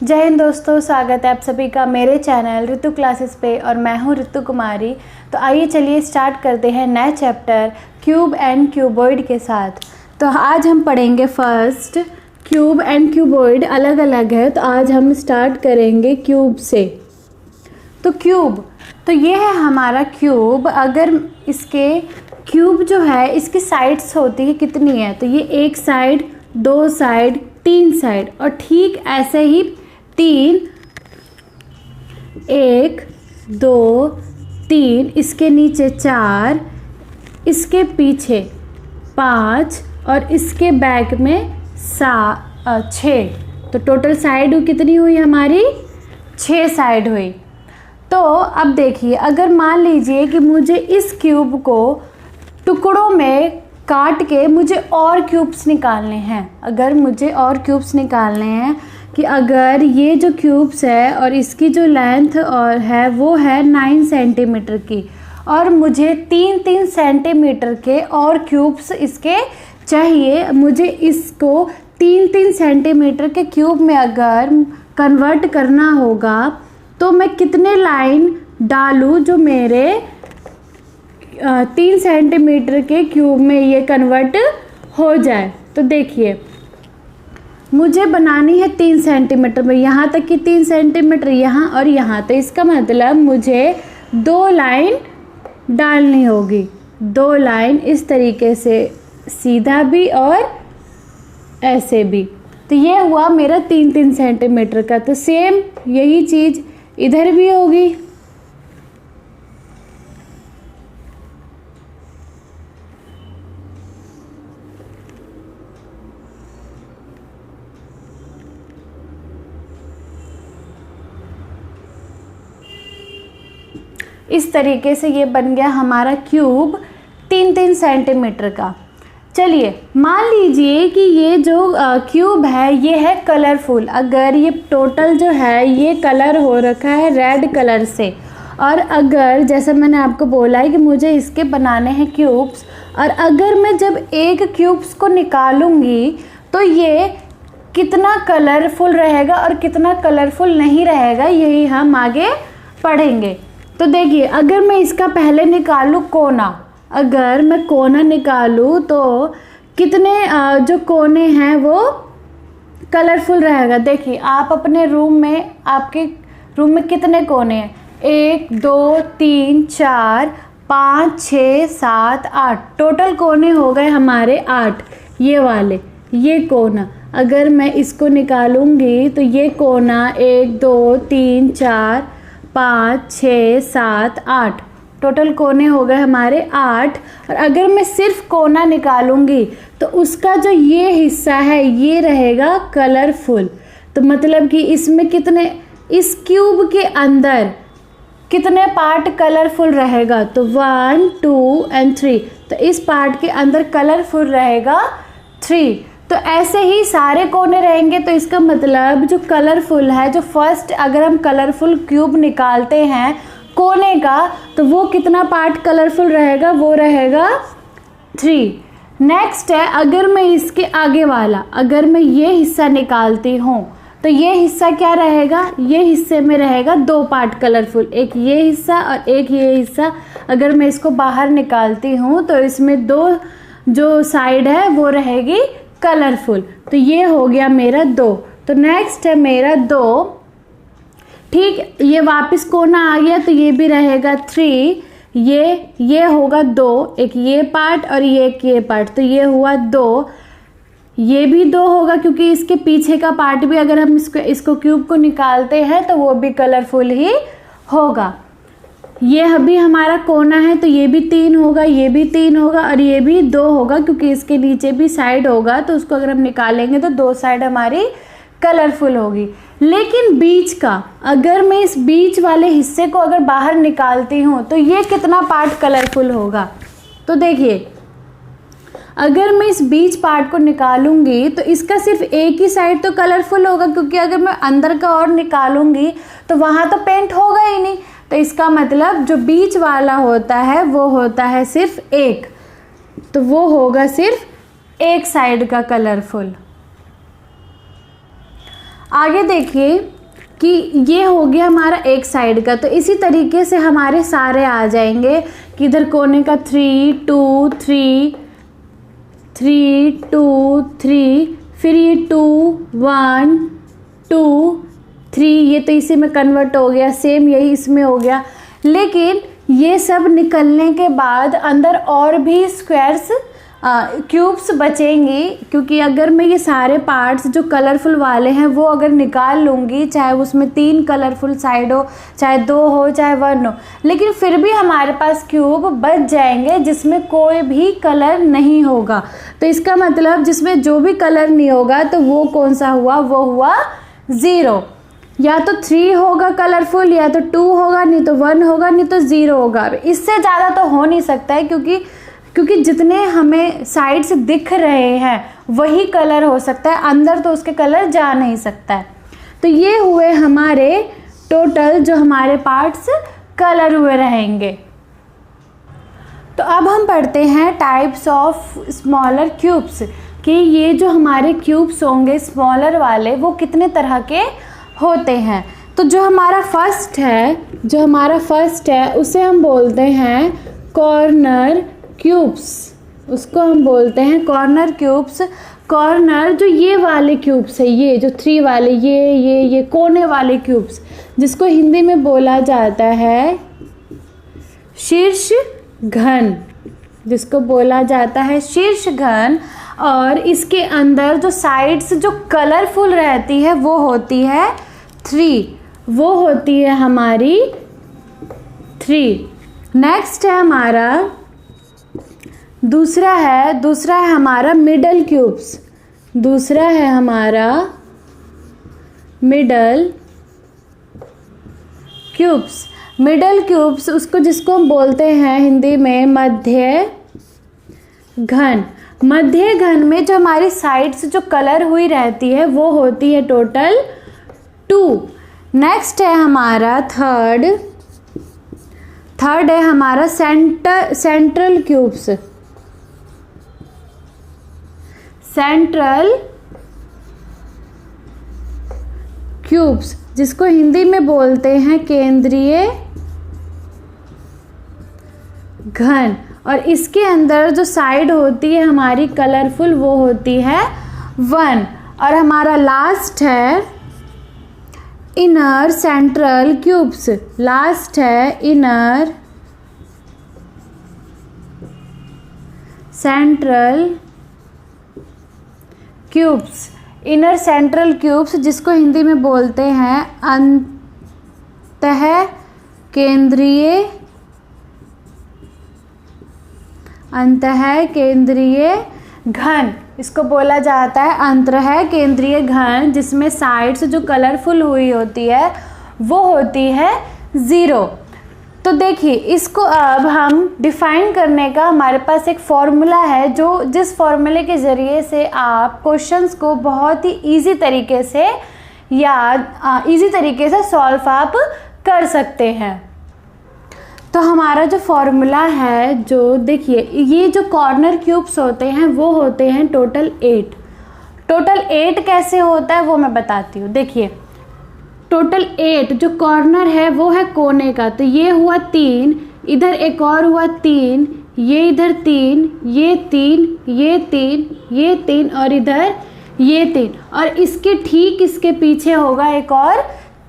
जय हिंद दोस्तों, स्वागत है आप सभी का मेरे चैनल ऋतु क्लासेस पे और मैं हूँ ऋतु कुमारी। तो आइए चलिए स्टार्ट करते हैं नए चैप्टर क्यूब एंड क्यूबॉइड के साथ। तो आज हम पढ़ेंगे फर्स्ट क्यूब एंड क्यूबॉइड अलग अलग है, तो आज हम स्टार्ट करेंगे क्यूब से। तो क्यूब, तो ये है हमारा क्यूब। अगर इसके क्यूब जो है इसकी साइड्स होती है कितनी है, तो ये एक साइड, दो साइड, तीन साइड, और ठीक ऐसे ही तीन, एक, दो, तीन, इसके नीचे चार, इसके पीछे पाँच और इसके बैक में छः। तो टोटल साइड कितनी हुई हमारी? 6 साइड हुई। तो अब देखिए, अगर मान लीजिए कि मुझे इस क्यूब को टुकड़ों में काट के मुझे और क्यूब्स निकालने हैं, अगर मुझे और क्यूब्स निकालने हैं कि अगर ये जो क्यूब्स है और इसकी जो लेंथ और है वो है 9 सेंटीमीटर की, और मुझे 3-3 सेंटीमीटर के और क्यूब्स इसके चाहिए। मुझे इसको 3-3 सेंटीमीटर के क्यूब में अगर कन्वर्ट करना होगा तो मैं कितने लाइन डालूँ जो मेरे 3 सेंटीमीटर के क्यूब में ये कन्वर्ट हो जाए। तो देखिए, मुझे बनानी है 3 सेंटीमीटर में, यहाँ तक कि 3 सेंटीमीटर यहाँ और यहाँ। तो इसका मतलब मुझे 2 लाइन डालनी होगी, 2 लाइन इस तरीके से, सीधा भी और ऐसे भी। तो ये हुआ मेरा 3-3 सेंटीमीटर का। तो सेम यही चीज़ इधर भी होगी। इस तरीके से ये बन गया हमारा क्यूब 3-3 सेंटीमीटर का। चलिए मान लीजिए कि ये जो क्यूब है ये है कलरफुल। अगर ये टोटल जो है ये कलर हो रखा है रेड कलर से, और अगर जैसे मैंने आपको बोला है कि मुझे इसके बनाने हैं क्यूब्स, और अगर मैं जब एक क्यूब्स को निकालूंगी तो ये कितना कलरफुल रहेगा और कितना कलरफुल नहीं रहेगा, यही हम आगे पढ़ेंगे। तो देखिए, अगर मैं इसका पहले निकालूँ कोना, अगर मैं कोना निकालूँ तो कितने जो कोने हैं वो कलरफुल रहेगा। देखिए, आप अपने रूम में, आपके रूम में कितने कोने हैं? 1, 2, 3, 4, 5, 6, 7, 8। टोटल कोने हो गए हमारे 8। ये वाले, ये कोना अगर मैं इसको निकालूंगी तो ये कोना 1, 2, 3, 4, 5, 6, 7, 8, टोटल कोने हो गए हमारे 8। और अगर मैं सिर्फ कोना निकालूंगी तो उसका जो ये हिस्सा है ये रहेगा कलरफुल। तो मतलब कि इसमें कितने, इस क्यूब के अंदर कितने पार्ट कलरफुल रहेगा? तो 1, 2 एंड 3। तो इस पार्ट के अंदर कलरफुल रहेगा 3। तो ऐसे ही सारे कोने रहेंगे। तो इसका मतलब जो कलरफुल है, जो फर्स्ट अगर हम कलरफुल क्यूब निकालते हैं कोने का, तो वो कितना पार्ट कलरफुल रहेगा? वो रहेगा 3। नेक्स्ट है, अगर मैं इसके आगे वाला, अगर मैं ये हिस्सा निकालती हूँ तो ये हिस्सा क्या रहेगा? ये हिस्से में रहेगा 2 पार्ट कलरफुल, एक ये हिस्सा और एक ये हिस्सा। अगर मैं इसको बाहर निकालती हूँ तो इसमें 2 जो साइड है वो रहेगी कलरफुल। तो ये हो गया मेरा 2। तो नेक्स्ट है मेरा 2। ठीक, ये वापस कोना आ गया तो ये भी रहेगा 3। ये होगा 2, एक ये पार्ट और ये पार्ट, तो ये हुआ 2। ये भी 2 होगा क्योंकि इसके पीछे का पार्ट भी अगर हम इसको क्यूब को निकालते हैं तो वो भी कलरफुल ही होगा। ये अभी हमारा कोना है तो ये भी 3 होगा, ये भी 3 होगा और ये भी 2 होगा क्योंकि इसके नीचे भी साइड होगा, तो उसको अगर हम निकालेंगे तो 2 साइड हमारी कलरफुल होगी। लेकिन बीच का, अगर मैं इस बीच वाले हिस्से को अगर बाहर निकालती हूँ तो ये कितना पार्ट कलरफुल होगा? तो देखिए, अगर मैं इस बीच पार्ट को निकालूंगी तो इसका सिर्फ एक ही साइड तो कलरफुल होगा, क्योंकि अगर मैं अंदर का और निकालूंगी तो वहाँ तो पेंट होगा ही नहीं। तो इसका मतलब जो बीच वाला होता है वो होता है सिर्फ एक, तो वो होगा सिर्फ एक साइड का कलरफुल। आगे देखिए कि ये हो गया हमारा एक साइड का, तो इसी तरीके से हमारे सारे आ जाएंगे कि इधर कोने का 3 2 3 3 2 3, फिर ये 2 1 2 3, ये तो इसी में कन्वर्ट हो गया, सेम यही इसमें हो गया। लेकिन ये सब निकलने के बाद अंदर और भी स्क्वायर्स क्यूब्स बचेंगी, क्योंकि अगर मैं ये सारे पार्ट्स जो कलरफुल वाले हैं वो अगर निकाल लूँगी, चाहे उसमें 3 कलरफुल साइड हो, चाहे 2 हो, चाहे 1 हो, लेकिन फिर भी हमारे पास क्यूब बच जाएंगे जिसमें कोई भी कलर नहीं होगा। तो इसका मतलब जिसमें जो भी कलर नहीं होगा तो वो कौन सा हुआ, वो हुआ 0। या तो 3 होगा कलरफुल, या तो 2 होगा, नहीं तो 1 होगा, नहीं तो 0 होगा। इससे ज़्यादा तो हो नहीं सकता है, क्योंकि जितने हमें साइड से दिख रहे हैं वही कलर हो सकता है, अंदर तो उसके कलर जा नहीं सकता है। तो ये हुए हमारे टोटल जो हमारे पार्ट्स कलर हुए रहेंगे। तो अब हम पढ़ते हैं टाइप्स ऑफ स्मॉलर क्यूब्स, कि ये जो हमारे क्यूब्स होंगे स्मॉलर वाले वो कितने तरह के होते हैं। तो जो हमारा फर्स्ट है उसे हम बोलते हैं कॉर्नर क्यूब्स, उसको हम बोलते हैं कॉर्नर क्यूब्स। कॉर्नर जो ये वाले क्यूब्स है, ये जो 3 वाले, ये कोने वाले क्यूब्स, जिसको हिंदी में बोला जाता है शीर्ष घन, जिसको बोला जाता है शीर्ष घन। और इसके अंदर जो साइड्स जो कलरफुल रहती है वो होती है 3, वो होती है हमारी 3। नेक्स्ट है हमारा दूसरा है हमारा मिडल क्यूब्स, दूसरा है हमारा मिडल क्यूब्स। मिडल क्यूब्स उसको जिसको हम बोलते हैं हिंदी में मध्य घन। मध्य घन में जो हमारी साइड्स जो कलर हुई रहती है वो होती है टोटल 2। नेक्स्ट है हमारा थर्ड है हमारा सेंट्रल क्यूब्स, सेंट्रल क्यूब्स, जिसको हिंदी में बोलते हैं केंद्रीय घन। और इसके अंदर जो साइड होती है हमारी कलरफुल वो होती है 1। और हमारा लास्ट है इनर सेंट्रल क्यूब्स, लास्ट है inner central cubes. Inner central cubes जिसको हिंदी में बोलते हैं अंतः केंद्रीय घन, इसको बोला जाता है अंतः केंद्रीय घन, जिसमें साइड्स जो कलरफुल हुई होती है वो होती है 0। तो देखिए इसको अब हम डिफाइन करने का हमारे पास एक फॉर्मूला है, जो जिस फॉर्मूले के ज़रिए से आप क्वेश्चंस को बहुत ही इजी तरीके से सॉल्व आप कर सकते हैं। तो हमारा जो फॉर्मूला है, जो देखिए ये जो कॉर्नर क्यूब्स होते हैं वो होते हैं टोटल 8। टोटल 8 कैसे होता है वो मैं बताती हूँ। देखिए टोटल 8 जो कॉर्नर है वो है कोने का, तो ये हुआ 3, इधर एक और हुआ 3, ये इधर 3, ये 3, ये 3, ये 3 और इधर ये 3, और इसके ठीक इसके पीछे होगा एक और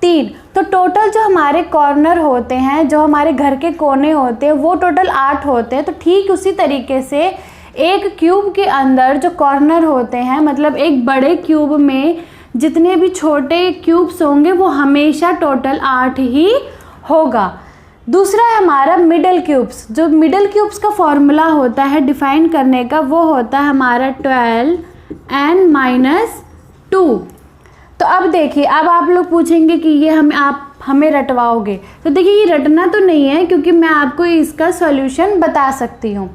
3। तो टोटल जो हमारे कॉर्नर होते हैं, जो हमारे घर के कोने होते हैं वो टोटल 8 होते हैं। तो ठीक उसी तरीके से एक क्यूब के अंदर जो कॉर्नर होते हैं, मतलब एक बड़े क्यूब में जितने भी छोटे क्यूब्स होंगे वो हमेशा टोटल 8 ही होगा। दूसरा है हमारा मिडल क्यूब्स। जो मिडल क्यूब्स का फॉर्मूला होता है डिफाइन करने का वो होता है हमारा 12n-2। तो अब देखिए, अब आप लोग पूछेंगे कि ये हमें रटवाओगे, तो देखिए ये रटना तो नहीं है, क्योंकि मैं आपको इसका सॉल्यूशन बता सकती हूँ।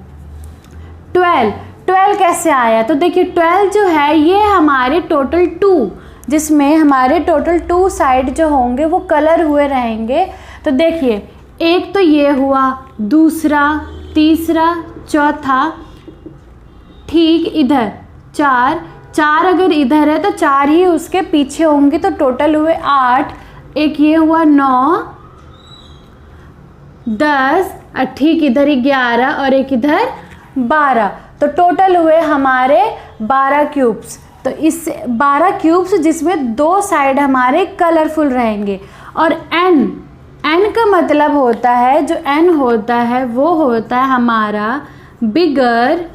12 कैसे आया, तो देखिए 12 जो है ये हमारे टोटल 2, जिसमें हमारे टोटल 2 साइड जो होंगे वो कलर हुए रहेंगे। तो देखिए एक तो ये हुआ, दूसरा, तीसरा, चौथा, ठीक इधर 4, 4 अगर इधर है तो 4 ही उसके पीछे होंगे, तो टोटल हुए 8, एक ये हुआ 9, 10, ठीक इधर 11 और एक इधर 12, तो टोटल हुए हमारे 12 क्यूब्स। तो इस 12 क्यूब्स जिसमें 2 साइड हमारे कलरफुल रहेंगे। और n का मतलब होता है, जो n होता है वो होता है हमारा बिगर,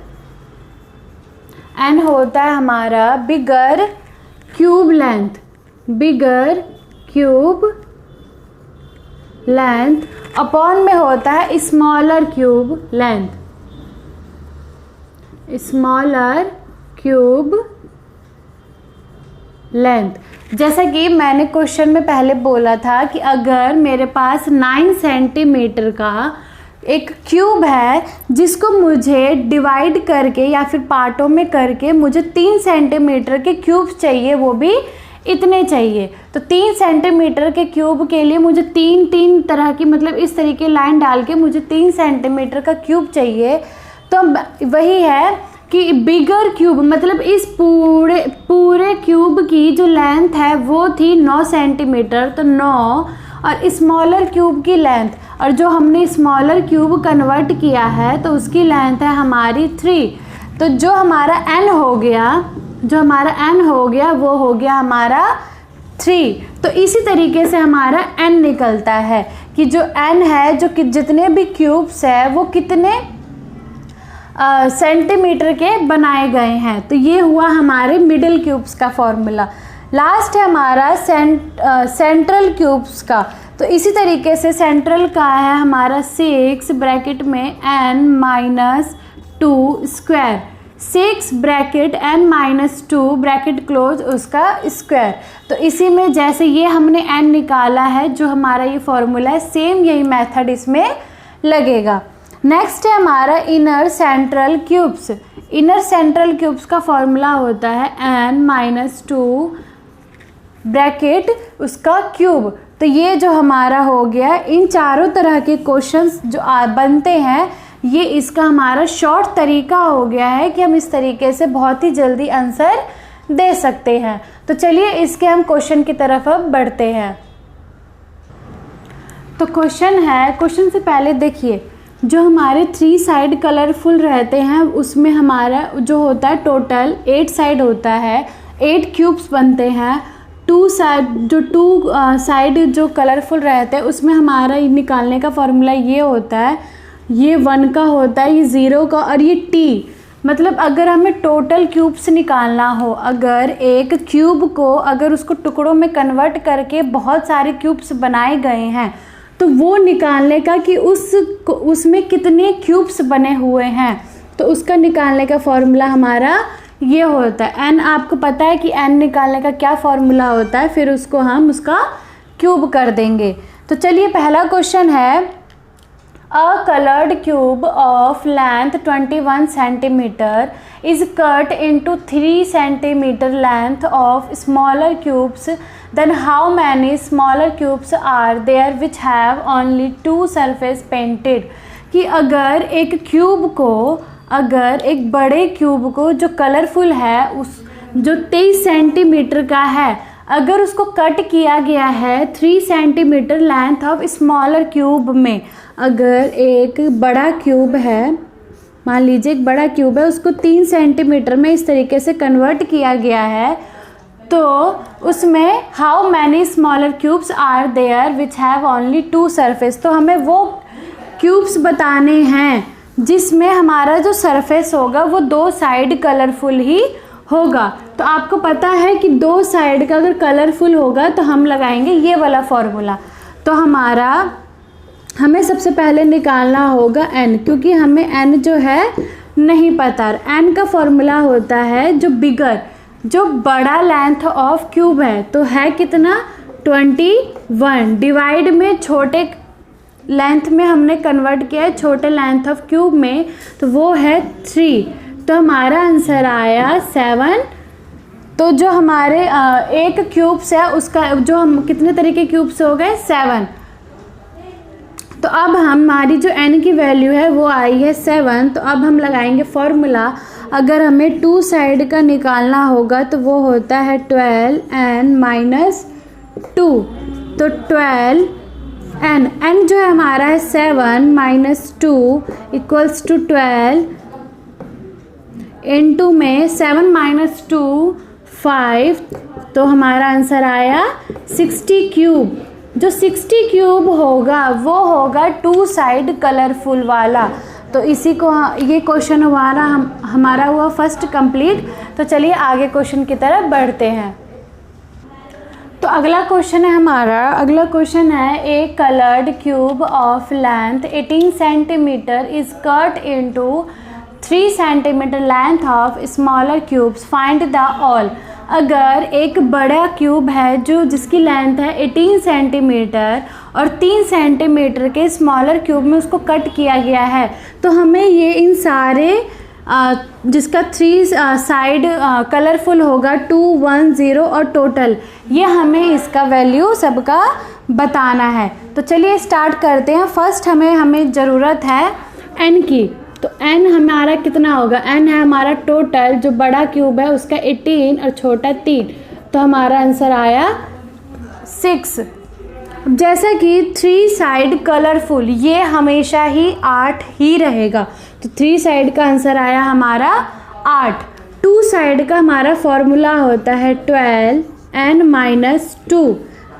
n होता है हमारा बिगर क्यूब लेंथ, बिगर क्यूब लेंथ अपॉन में होता है smaller cube length, smaller cube length. जैसा कि मैंने क्वेश्चन में पहले बोला था कि अगर मेरे पास 9 सेंटीमीटर का एक क्यूब है जिसको मुझे डिवाइड करके या फिर पार्टों में करके मुझे 3 सेंटीमीटर के क्यूब चाहिए, वो भी इतने चाहिए। तो 3 सेंटीमीटर के क्यूब के लिए मुझे 3 तरह की, मतलब इस तरीके लाइन डाल के मुझे 3 सेंटीमीटर का क्यूब चाहिए। तो वही है कि बिगर क्यूब मतलब इस पूरे क्यूब की जो लेंथ है वो थी 9 सेंटीमीटर, तो 9, और स्मॉलर क्यूब की लेंथ, और जो हमने स्मॉलर क्यूब कन्वर्ट किया है तो उसकी लेंथ है हमारी 3। तो जो हमारा n हो गया, जो हमारा n हो गया वो हो गया हमारा 3। तो इसी तरीके से हमारा n निकलता है कि जो n है, जो कि जितने भी क्यूब्स है वो कितने सेंटीमीटर के बनाए गए हैं। तो ये हुआ हमारे मिडिल क्यूब्स का फॉर्मूला। लास्ट है हमारा सेंट्रल क्यूब्स का। तो इसी तरीके से सेंट्रल का है हमारा 6 ब्रैकेट में n-2 square, 6 bracket n-2 bracket close उसका स्क्वायर। तो इसी में जैसे ये हमने n निकाला है, जो हमारा ये फॉर्मूला है, सेम यही मेथड इसमें लगेगा। नेक्स्ट है हमारा inner central cubes. Inner central cubes का फॉर्मूला होता है n-2 ब्रैकेट उसका क्यूब। तो ये जो हमारा हो गया, इन चारों तरह के क्वेश्चंस जो बनते हैं, ये इसका हमारा शॉर्ट तरीका हो गया है कि हम इस तरीके से बहुत ही जल्दी आंसर दे सकते हैं। तो चलिए इसके हम क्वेश्चन की तरफ अब बढ़ते हैं। तो क्वेश्चन है, क्वेश्चन से पहले देखिए, जो हमारे 3 साइड कलरफुल रहते हैं उसमें हमारा जो होता है टोटल 8 साइड होता है, 8 क्यूब्स बनते हैं। 2 साइड जो कलरफुल रहते हैं उसमें हमारा निकालने का फॉर्मूला ये होता है, ये 1 का होता है, ये 0 का, और ये t। मतलब अगर हमें टोटल क्यूब्स निकालना हो, अगर एक क्यूब को अगर उसको टुकड़ों में कन्वर्ट करके बहुत सारे क्यूब्स बनाए गए हैं तो वो निकालने का कि उसमें कितने क्यूब्स बने हुए हैं, तो उसका निकालने का फॉर्मूला हमारा ये होता है n। आपको पता है कि n निकालने का क्या फॉर्मूला होता है, फिर उसको हम उसका क्यूब कर देंगे। तो चलिए पहला क्वेश्चन है, अ coloured cube of length 21 centimetre is cut into 3 centimeter length of smaller cubes, then how many smaller cubes are there which have only 2 surface painted। कि अगर एक क्यूब को, अगर एक बड़े क्यूब को जो कलरफुल है, उस जो 23 सेंटीमीटर का है, अगर उसको कट किया गया है 3 centimetre length of smaller cube में, अगर एक बड़ा क्यूब है, मान लीजिए एक बड़ा क्यूब है, उसको 3 सेंटीमीटर में इस तरीके से कन्वर्ट किया गया है, तो उसमें how many smaller cubes are there which have only 2 surface. तो हमें वो क्यूब्स बताने हैं जिसमें हमारा जो सरफेस होगा वो 2 साइड कलरफुल ही होगा। तो आपको पता है कि 2 साइड का अगर कलरफुल होगा तो हम लगाएंगे ये वाला फॉर्मूला। तो हमें सबसे पहले निकालना होगा n, क्योंकि हमें n जो है नहीं पता। n का फॉर्मूला होता है जो बिगर, जो बड़ा लेंथ ऑफ क्यूब है, तो है कितना 21, डिवाइड में छोटे लेंथ में हमने कन्वर्ट किया है छोटे लेंथ ऑफ क्यूब में, तो वो है 3। तो हमारा आंसर आया 7। तो जो हमारे एक क्यूब्स है उसका जो हम कितने तरीके क्यूब्स हो गए 7। तो अब हमारी जो n की वैल्यू है वो आई है 7। तो अब हम लगाएंगे फॉर्मूला, अगर हमें 2 साइड का निकालना होगा तो वो होता है 12n माइनस 2। तो 12n जो है हमारा है 7 माइनस 2 इक्वल्स टू 12 इनटू में 7 माइनस 2 5। तो हमारा आंसर आया 60 क्यूब। जो 60 क्यूब होगा वो होगा 2 साइड कलरफुल वाला। तो इसी को ये क्वेश्चन हमारा हुआ फर्स्ट कंप्लीट। तो चलिए आगे क्वेश्चन की तरफ बढ़ते हैं। तो अगला क्वेश्चन है हमारा, अगला क्वेश्चन है a coloured cube of length 18 centimetre is cut into 3 centimetre length of smaller cubes, find the all. अगर एक बड़ा क्यूब है जिसकी लेंथ है 18 सेंटीमीटर और 3 सेंटीमीटर के स्मॉलर क्यूब में उसको कट किया गया है, तो हमें ये इन सारे जिसका 3 साइड कलरफुल होगा 2, 1, 0 और टोटल, ये हमें इसका वैल्यू सबका बताना है। तो चलिए स्टार्ट करते हैं। फर्स्ट हमें ज़रूरत है n की। तो n हमारा कितना होगा, n है हमारा टोटल, जो बड़ा क्यूब है उसका 18 और छोटा 3, तो हमारा आंसर आया 6। जैसा कि 3 साइड कलरफुल, ये हमेशा ही 8 ही रहेगा, तो 3 साइड का आंसर आया हमारा 8। 2 साइड का हमारा फॉर्मूला होता है 12n माइनस 2।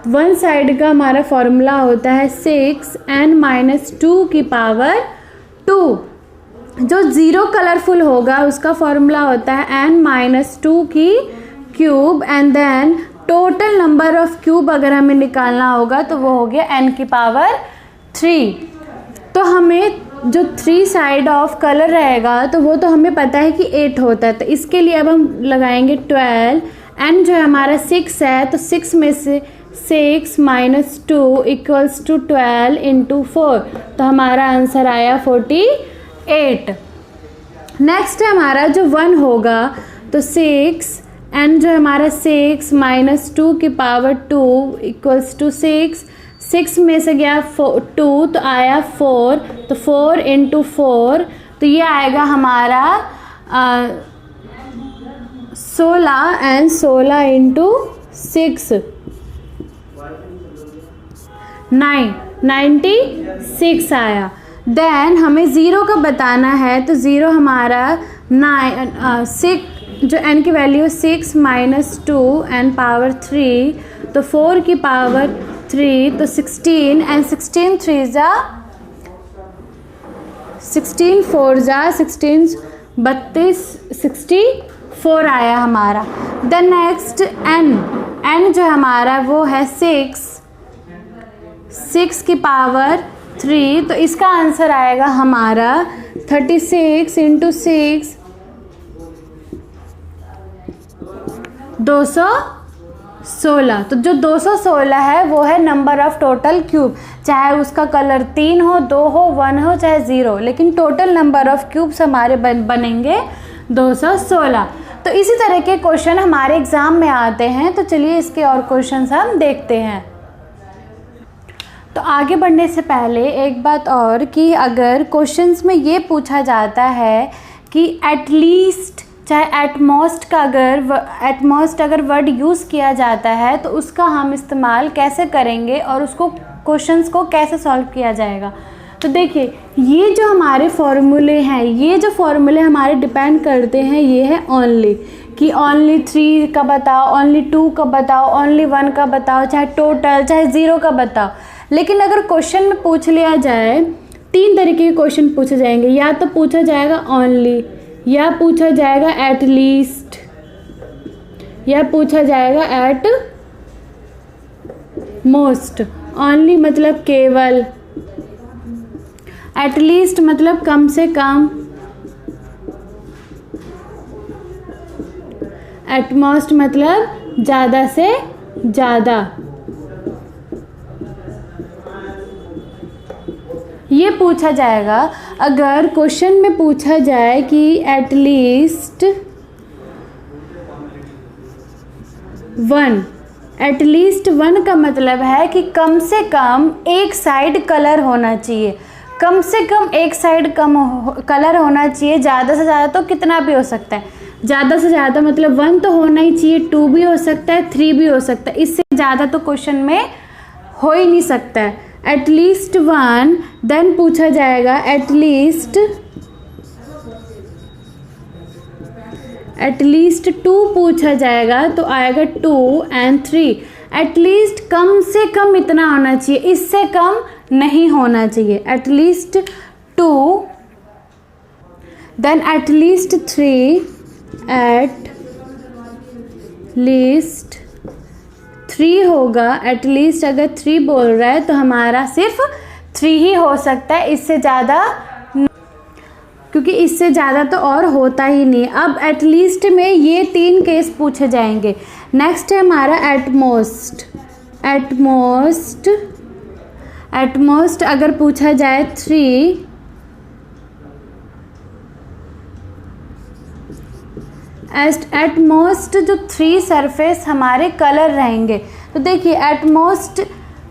1 साइड का हमारा फॉर्मूला होता है 6n माइनस 2 की पावर 2। जो 0 कलरफुल होगा उसका फॉर्मूला होता है n माइनस 2 की cube, and then total number of cube अगर हमें निकालना होगा तो वो हो गया n की पावर 3। तो हमें जो 3 साइड ऑफ कलर रहेगा तो वो तो हमें पता है कि 8 होता है, तो इसके लिए अब हम लगाएंगे 12। n जो है हमारा 6 है, तो 6 में से 6 माइनस 2 इक्वल्स टू 12 इंटू 4, तो हमारा आंसर आया 48। नेक्स्ट है हमारा जो 1 होगा, तो 6 n जो हमारा 6 माइनस 2 की पावर 2 इक्वल्स टू 6 में से गया 2 तो आया 4, तो 4 इंटू 4, तो ये आएगा हमारा 16 एंड 16 इंटू 6 96 आया। देन हमें 0 का बताना है, तो 0 हमारा 6 जो n की वैल्यू 6 माइनस 2 एन पावर 3, तो 4 की पावर 3, तो 16 एंड 16 3 जा 16 4 जा 16 32 64 आया हमारा। देन नेक्स्ट n जो हमारा वो है 6 की पावर 3, तो इसका आंसर आएगा हमारा 36 इंटू 6 216। तो जो 216 है वो है नंबर ऑफ टोटल क्यूब, चाहे उसका कलर 3 हो, 2 हो, 1 हो, चाहे 0, लेकिन टोटल नंबर ऑफ क्यूब्स हमारे बनेंगे 216। तो इसी तरह के क्वेश्चन हमारे एग्ज़ाम में आते हैं। तो चलिए इसके और क्वेश्चंस हम देखते हैं। तो आगे बढ़ने से पहले एक बात और, कि अगर क्वेश्चंस में ये पूछा जाता है कि एटलीस्ट चाहे एटमोस्ट का अगर वर्ड यूज़ किया जाता है तो उसका हम इस्तेमाल कैसे करेंगे और उसको क्वेश्चंस को कैसे सॉल्व किया जाएगा। तो देखिए, ये जो हमारे फॉर्मूले हैं, ये जो फॉर्मूले हमारे डिपेंड करते हैं, ये है ओनली, कि ओनली 3 का बताओ, ओनली 2 का बताओ, ओनली 1 का बताओ, चाहे टोटल, चाहे 0 का बताओ। लेकिन अगर क्वेश्चन में पूछ लिया जाए, 3 तरीके के क्वेश्चन पूछे जाएंगे, या तो पूछा जाएगा ओनली, या पूछा जाएगा एट लीस्ट, या पूछा जाएगा एट मोस्ट। ओनली मतलब केवल, एट लीस्ट मतलब कम से कम, एट मोस्ट मतलब ज़्यादा से ज़्यादा। ये पूछा जाएगा। अगर क्वेश्चन में पूछा जाए कि एटलीस्ट 1 का मतलब है कि कम से कम एक साइड कलर होना चाहिए। कम से कम एक साइड कलर होना चाहिए, ज़्यादा से ज़्यादा तो कितना भी हो सकता है, ज़्यादा से ज़्यादा मतलब 1 तो होना ही चाहिए, 2 भी हो सकता है, 3 भी हो सकता है, इससे ज़्यादा तो क्वेश्चन में हो ही नहीं सकता है। एटलीस्ट 1, देन पूछा जाएगा एटलीस्ट 2 पूछा जाएगा तो आएगा 2 एंड 3। एटलीस्ट कम से कम इतना होना चाहिए, इससे कम नहीं होना चाहिए। एटलीस्ट 2, देन एटलीस्ट 3, एटलीस्ट 3 होगा। एटलीस्ट अगर 3 बोल रहा है तो हमारा सिर्फ 3 ही हो सकता है, इससे ज़्यादा, क्योंकि इससे ज़्यादा तो और होता ही नहीं। अब एटलीस्ट में ये 3 केस पूछे जाएंगे। नेक्स्ट है हमारा एटमोस्ट अगर पूछा जाए 3, एटमोस्ट जो 3 सरफेस हमारे कलर रहेंगे। तो देखिए एटमोस्ट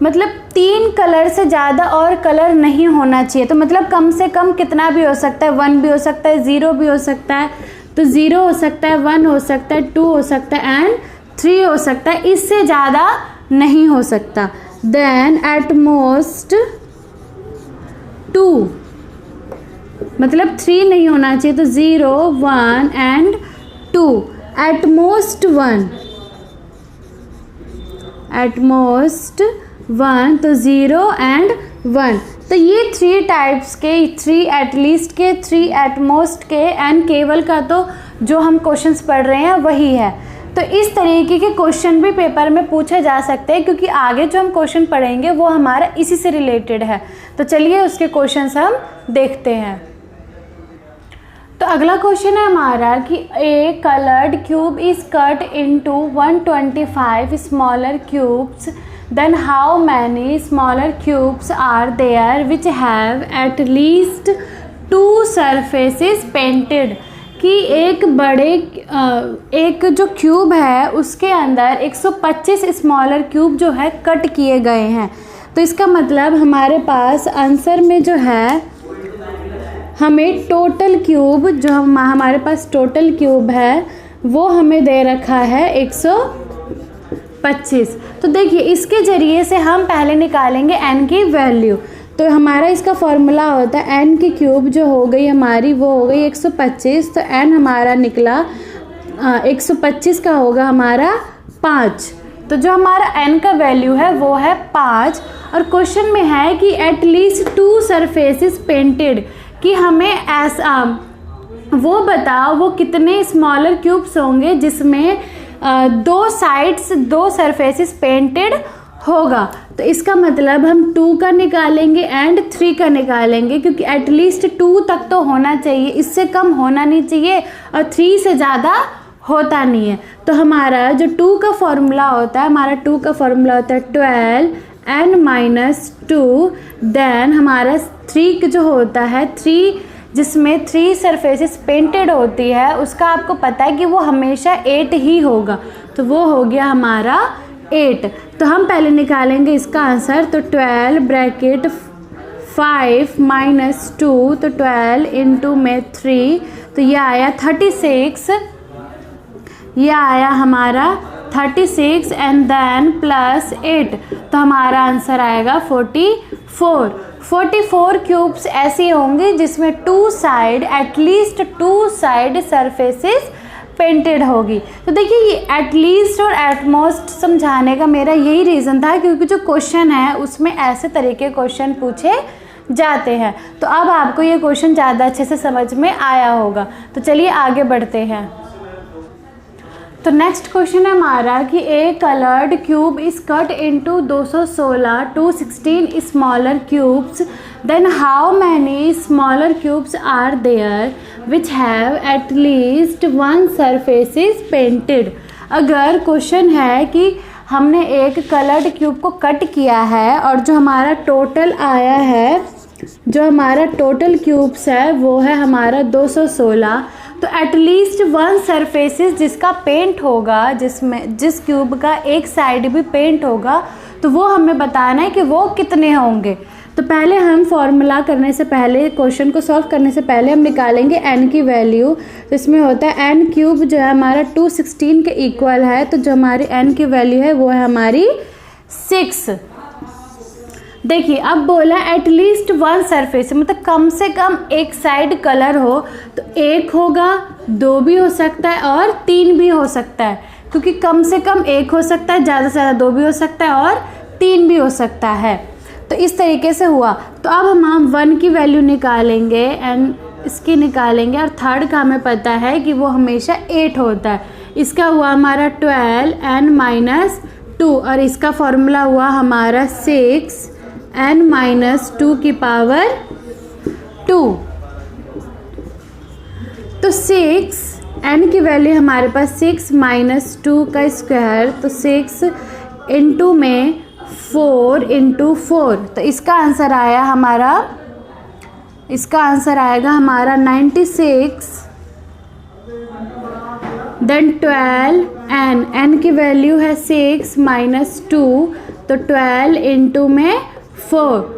मतलब 3 कलर से ज़्यादा और कलर नहीं होना चाहिए। तो मतलब कम से कम कितना भी हो सकता है, 1 भी हो सकता है, 0 भी हो सकता है, तो 0 हो सकता है, 1 हो सकता है, 2 हो सकता है एंड 3 हो सकता है, इससे ज़्यादा नहीं हो सकता। देन एटमोस्ट 2 मतलब 3 नहीं होना चाहिए, तो 0, 1 एंड 2। एटमोस्ट 1 तो 0 एंड 1। तो ये 3 टाइप्स के, 3 एटलीस्ट के, 3 एटमोस्ट के एंड केवल का तो जो हम क्वेश्चंस पढ़ रहे हैं वही है। तो इस तरीके के क्वेश्चन भी पेपर में पूछे जा सकते हैं, क्योंकि आगे जो हम क्वेश्चन पढ़ेंगे वो हमारा इसी से रिलेटेड है। तो चलिए उसके क्वेश्चंस हम देखते हैं। तो अगला क्वेश्चन है हमारा कि a coloured cube is cut into 125 smaller cubes, then how many smaller cubes are there which have at least 2 surfaces painted. कि एक जो क्यूब है उसके अंदर 125 स्मॉलर क्यूब जो है कट किए गए हैं। तो इसका मतलब हमारे पास आंसर में जो है हमें टोटल क्यूब, जो हमारे पास टोटल क्यूब है वो हमें दे रखा है 125। तो देखिए इसके ज़रिए से हम पहले निकालेंगे n की वैल्यू। तो हमारा इसका फॉर्मूला होता है n की क्यूब जो हो गई हमारी वो हो गई 125। तो n हमारा निकला 125 का होगा हमारा 5। तो जो हमारा n का वैल्यू है वो है 5। और क्वेश्चन में है कि एटलीस्ट 2 सरफेसेस पेंटेड, कि हमें ऐसा वो बताओ वो कितने स्मॉलर क्यूब्स होंगे जिसमें 2 साइड्स 2 सरफेसेस पेंटेड होगा। तो इसका मतलब हम 2 का निकालेंगे एंड 3 का निकालेंगे, क्योंकि एटलीस्ट 2 तक तो होना चाहिए, इससे कम होना नहीं चाहिए और 3 से ज़्यादा होता नहीं है। तो हमारा जो 2 का फॉर्मूला होता है, हमारा 2 का फॉर्मूला होता है 12n-2। देन हमारा 3 जो होता है 3, जिसमें 3 सरफेसेस पेंटेड होती है, उसका आपको पता है कि वो हमेशा 8 ही होगा। तो वो हो गया हमारा 8। तो हम पहले निकालेंगे इसका आंसर। तो 12 ब्रैकेट 5 माइनस 2, तो 12 इंटू में 3, तो ये आया 36। ये आया हमारा 36 एंड देन प्लस 8, तो हमारा आंसर आएगा 44। 44 क्यूब्स ऐसे होंगे जिसमें 2 side, at least 2 side surfaces painted होगी। तो देखिए ये एटलीस्ट और एटमोस्ट समझाने का मेरा यही रीज़न था, क्योंकि जो क्वेश्चन है उसमें ऐसे तरीके क्वेश्चन पूछे जाते हैं। तो अब आपको ये क्वेश्चन ज़्यादा अच्छे से समझ में आया होगा। तो चलिए आगे बढ़ते हैं। तो नेक्स्ट क्वेश्चन है हमारा कि a coloured cube is cut into 216 smaller cubes, then how many smaller cubes are there which have at least 1 surfaces painted. अगर क्वेश्चन है कि हमने एक कलर्ड क्यूब को कट किया है और जो हमारा टोटल आया है, जो हमारा टोटल क्यूब्स है वो है हमारा 216। तो एटलीस्ट 1 सरफेसेस जिसका पेंट होगा, जिस क्यूब का एक साइड भी पेंट होगा, तो वो हमें बताना है कि वो कितने होंगे। तो पहले हम फॉर्मूला करने से पहले, क्वेश्चन को सॉल्व करने से पहले हम निकालेंगे n की वैल्यू। तो इसमें होता है n क्यूब जो है हमारा 216 के इक्वल है, तो जो हमारी n की वैल्यू है वो है हमारी 6। देखिए अब बोला एटलीस्ट वन सरफेस, मतलब कम से कम एक साइड कलर हो, तो एक होगा, दो भी हो सकता है और तीन भी हो सकता है, क्योंकि कम से कम एक हो सकता है, ज़्यादा से ज़्यादा दो भी हो सकता है और तीन भी हो सकता है। तो इस तरीके से हुआ। तो अब हम 1 की वैल्यू निकालेंगे एंड इसकी निकालेंगे, और थर्ड का हमें पता है कि वो हमेशा 8 होता है। इसका हुआ हमारा 12 n - 2 और इसका फॉर्मूला हुआ हमारा 6 n - 2 की पावर 2। तो 6 n की वैल्यू हमारे पास 6 - 2 का स्क्वायर, तो 6 इंटू में 4 इंटू 4, तो इसका आंसर आया हमारा, इसका आंसर आएगा हमारा 96। देन 12 n की वैल्यू है 6 - 2, तो 12 इंटू में 4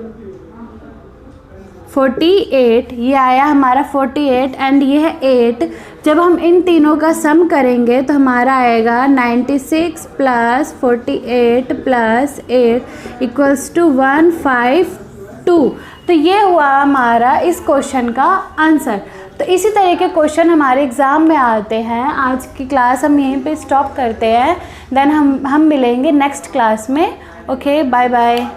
48, ये आया हमारा 48 एंड ये है 8। जब हम इन तीनों का सम करेंगे तो हमारा आएगा 96 + 48 + 8 इक्वल्स टू 152। तो ये हुआ हमारा इस क्वेश्चन का आंसर। तो इसी तरह के क्वेश्चन हमारे एग्ज़ाम में आते हैं। आज की क्लास हम यहीं पे स्टॉप करते हैं, देन हम मिलेंगे नेक्स्ट क्लास में। Okay, bye bye.